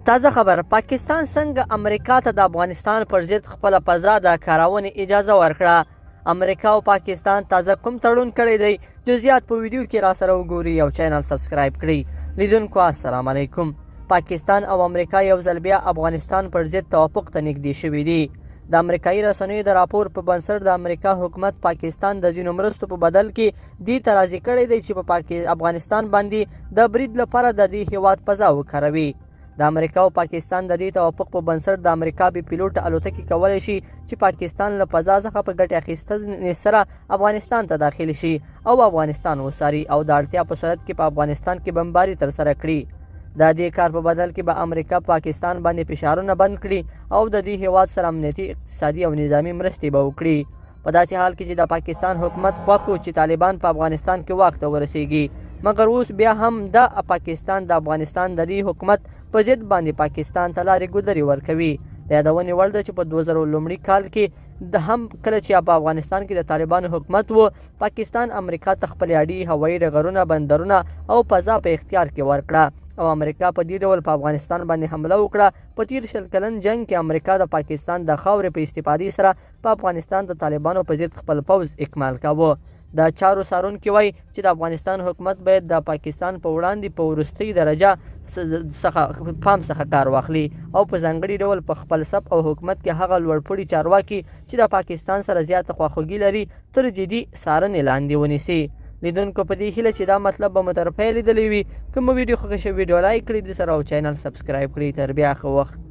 تازه خبر، پاکستان څنګه امریکا ته د افغانستان پر ضد خپل فضا د کارونې اجازه ورکړه. امریکا او پاکستان تازه کوم تړون کړی دی؟ جزئیات په ویډیو کې را سره وګورئ او چینل سبسکرایب کړئ. لیدونکو السلام علیکم. پاکستان او امریکا یو ځل بیا افغانستان پر ضد توافق ته نږدې شوي دي. د امریکایي رسنیو د راپور په بنسټ د امریکا حکومت پاکستان د ځینو مرستو په بدل کې دې ته راضي کړی دی چې په افغانستان باندې د برید لپاره د دې هیواد فضا وکاروي. د امریکا او پاکستان د دې توافق په بنسټ د امریکا بې پیلوټه الوتکې کولی شي چې پاکستان له فضا څخه په ګټې اخیستنې سره افغانستان ته داخل شي او افغانستان وڅاري او د اړتیا په صورت کې په افغانستان کې بمباري ترسره کړي. د دې کار په بدل کې به امریکا پاکستان باندې فشارونه بند کړي او د دې هیواد سره امنیتي، اقتصادي او نظامي مرستې به وکړي. په داسې حال کې چې د پاکستان حکومت خوښ و چې طالبان په افغانستان کې واک ته ورسیږي، مګر اوس بیا هم د پاکستان د افغانستان د دې حکومت په ضد باندې پاکستان ته لارې ګودرې ورکوي. د یادونې وړ ده چې په 2000 لومړي کال کې د هم کله چې په افغانستان کې د طالبانو حکومت و، پاکستان امریکا ته خپل اډې، هوایي ډګرونه، بندرونه او فضا په اختیار کې ورکړه او امریکا په دې ډول په افغانستان باندې حمله وکړه. په تیر 20 کلن جنگ کې امریکا د پاکستان د خاورې په استفادې سره په افغانستان د طالبانو په ضد خپل پوځ اکمال کاوه. د چارو څارونکي وایي چې د افغانستان حکومت باید د پاکستان په وړاندې په وروستۍ درجه څخه کار واخلي او په ځانګړي ډول په خپل صف او حکومت کې هغه لوړپوړي چارواکي چې د پاکستان سره زیاته خواخوږي لري تر جدي څارنې لاندې ونیسي. لیدونکو په دې هیله چې دا مطلب به مو تر پایه لیدلی وي. که مو ویډیو خوښه شوې ویډیو لایک کړئ، د سره او چینل سبسکرایب کړئ. تر بیا ښه وخت.